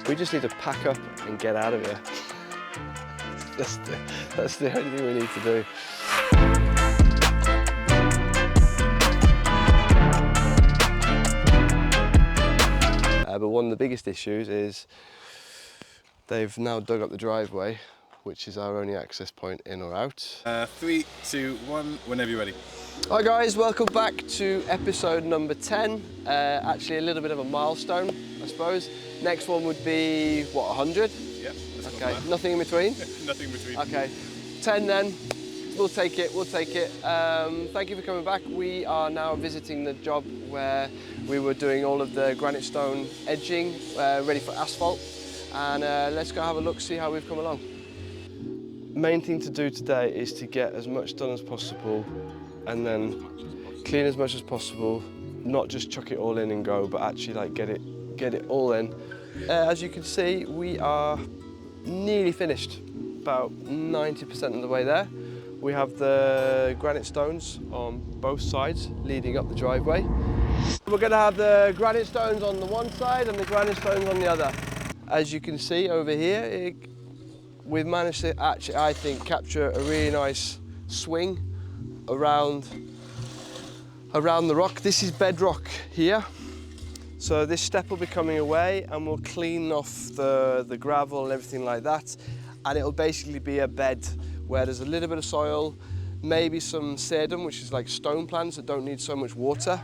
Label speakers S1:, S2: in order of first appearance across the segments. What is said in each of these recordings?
S1: We just need to pack up and get out of here. That's the only thing we need to do. But one of the biggest issues is they've now dug up the driveway, which is our only access point in or out.
S2: 3, 2, 1, whenever you're ready.
S1: Hi guys, welcome back to episode number 10. Actually a little bit of a milestone, I suppose. Next one would be, what, 100?
S2: Yeah, that's
S1: okay, nothing in between?
S2: Nothing in between.
S1: Okay, 10 then. We'll take it, we'll take it. Thank you for coming back. We are now visiting the job where we were doing all of the granite stone edging, ready for asphalt. And let's go have a look, see how we've come along. Main thing to do today is to get as much done as possible and then clean as much as possible, not just chuck it all in and go, but actually like get it all in. As you can see, we are nearly finished, about 90% of the way there. We have the granite stones on both sides leading up the driveway. We're going to have the granite stones on the one side and the granite stones on the other. As you can see over here, we've managed to actually, I think, capture a really nice swing around the rock. This is bedrock here. So this step will be coming away and we'll clean off the gravel and everything like that. And it'll basically be a bed where there's a little bit of soil, maybe some sedum, which is like stone plants that don't need so much water.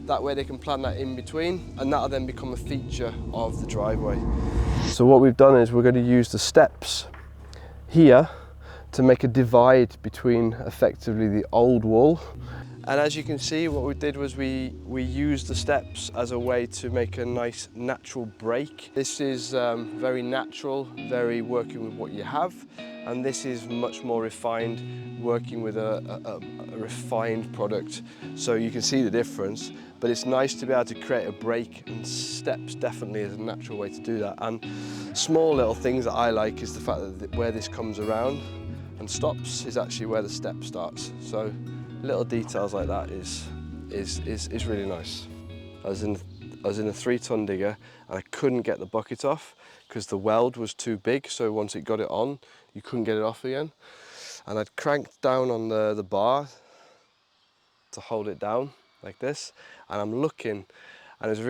S1: That way they can plant that in between, and that'll then become a feature of the driveway. So what we've done is we're going to use the steps here to make a divide between effectively the old wall. And as you can see, what we did was we used the steps as a way to make a nice natural break. This is very natural, very working with what you have. And this is much more refined, working with a refined product. So you can see the difference, but it's nice to be able to create a break, and steps definitely is a natural way to do that. And small little things that I like is the fact that where this comes around and stops is actually where the step starts. So little details like that is really nice. I was in a 3-ton digger and I couldn't get the bucket off because the weld was too big, so once it got it on, you couldn't get it off again. And I'd cranked down on the bar to hold it down like this, and I'm looking, and it was a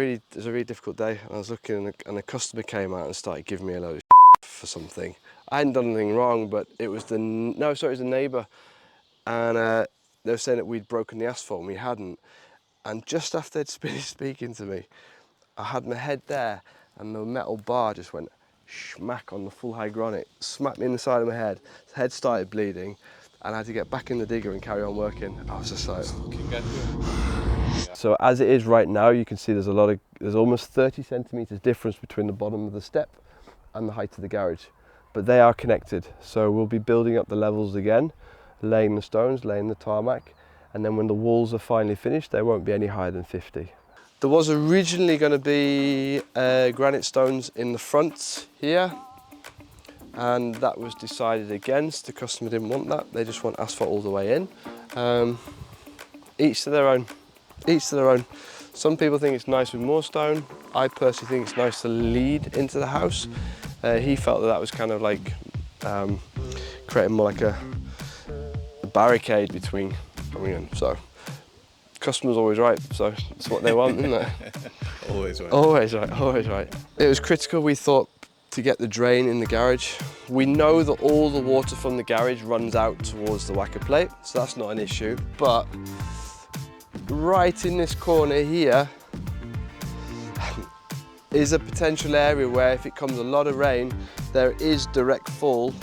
S1: really difficult day, and I was looking, and a customer came out and started giving me a load of for something. I hadn't done anything wrong, but it was the neighbour, and they were saying that we'd broken the asphalt and we hadn't. And just after they'd finished speaking to me, I had my head there and the metal bar just went smack on the full high granite, smacked me in the side of my head. The head started bleeding and I had to get back in the digger and carry on working. I was just like... So as it is right now, you can see there's almost 30 centimetres difference between the bottom of the step and the height of the garage. But they are connected, so we'll be building up the levels again, laying the stones, laying the tarmac, and then when the walls are finally finished, they won't be any higher than 50. There was originally going to be granite stones in the front here, and that was decided against. The customer didn't want that, they just want asphalt all the way in. Each to their own, each to their own. Some people think it's nice with more stone. I personally think it's nice to lead into the house. He felt that was kind of like creating more like a barricade between coming in. So customer's always right, so it's what they want, isn't it?
S2: Always right.
S1: Always right, always right. It was critical, we thought, to get the drain in the garage. We know that all the water from the garage runs out towards the whacker plate, so that's not an issue. But right in this corner here is a potential area where if it comes a lot of rain, there is direct fall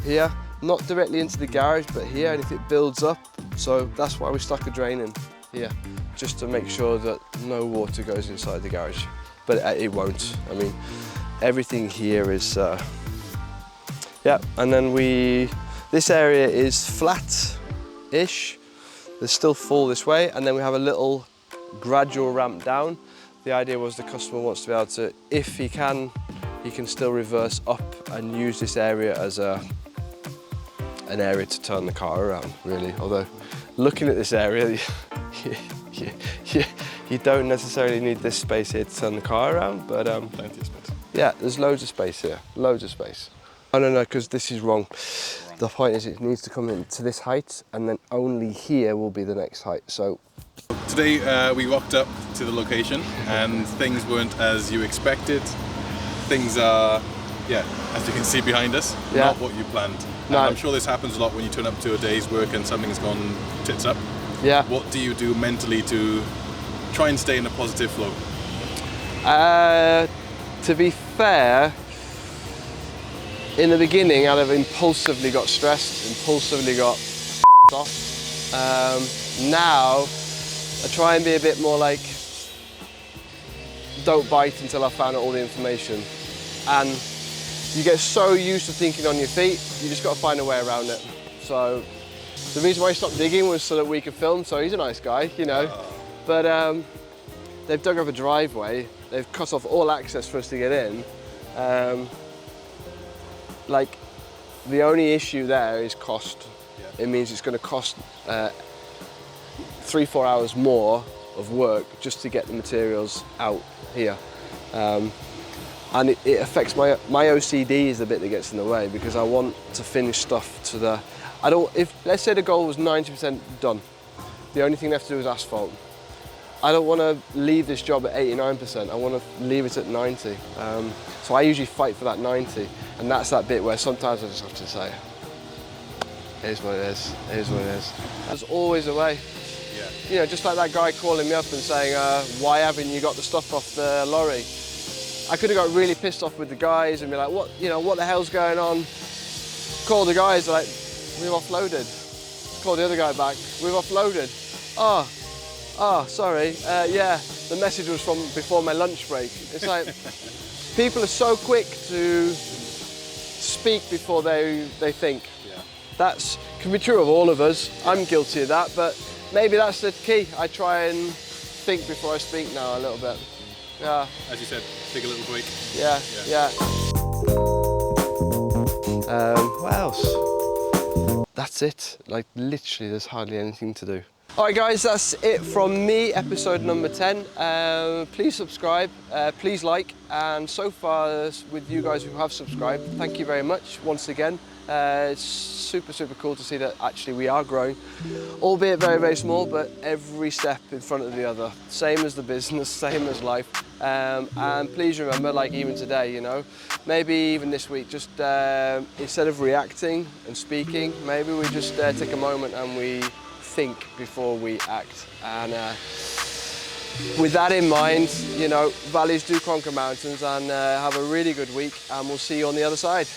S1: here. Not directly into the garage, but here, and if it builds up, so that's why we stuck a drain in here, just to make sure that no water goes inside the garage. But it won't. I mean, everything here is, yeah, and then this area is flat-ish. There's still fall this way, and then we have a little gradual ramp down. The idea was the customer wants to be able to, if he can still reverse up and use this area as an area to turn the car around, really. Although, looking at this area, You don't necessarily need this space here to turn the car around, but
S2: Plenty of space.
S1: yeah, there's loads of space here, loads of space. Oh no, because this is wrong. The point is it needs to come in to this height, and then only here will be the next height. So
S2: Today we walked up to the location and things weren't as you expected. Things are, yeah, as you can see behind us, not what you planned.
S1: No.
S2: And I'm sure this happens a lot when you turn up to a day's work and something's gone tits up.
S1: yeah.
S2: What do you do mentally to try and stay in a positive flow?
S1: To be fair, in the beginning I'd have impulsively got stressed, impulsively got off. Now I try and be a bit more like, don't bite until I've found out all the information. And you get so used to thinking on your feet, you just got to find a way around it. So the reason why I stopped digging was so that we could film, so he's a nice guy, you know. But they've dug up a driveway, they've cut off all access for us to get in. Like, the only issue there is cost. It means it's going to cost 3-4 hours more of work just to get the materials out here. And it affects my OCD is the bit that gets in the way, because I want to finish stuff to the, let's say the goal was 90% done, the only thing left to do is asphalt. I don't want to leave this job at 89%, I want to leave it at 90. So I usually fight for that 90, and that's that bit where sometimes I just have to say, here's what it is, here's what it is. There's always a way.
S2: Yeah.
S1: You know, just like that guy calling me up and saying, why haven't you got the stuff off the lorry? I could have got really pissed off with the guys and be like, what the hell's going on? Call the guys, like, we've offloaded. Call the other guy back, we've offloaded. Oh, sorry, yeah, the message was from before my lunch break. It's like, people are so quick to speak before they think.
S2: Yeah.
S1: That can be true of all of us. I'm guilty of that, but maybe that's the key. I try and think before I speak now a little bit. Yeah.
S2: As you said, take a little break.
S1: Yeah. What else? That's it. Like, literally, there's hardly anything to do. All right, guys, that's it from me, episode number 10. Please subscribe, please like, and so far with you guys who have subscribed, thank you very much once again. It's super, super cool to see that actually we are growing, albeit very, very small, but every step in front of the other. Same as the business, same as life. And please remember, like even today, you know, maybe even this week, just instead of reacting and speaking, maybe we just take a moment and we think before we act. And with that in mind, you know, valleys do conquer mountains, and have a really good week, and we'll see you on the other side.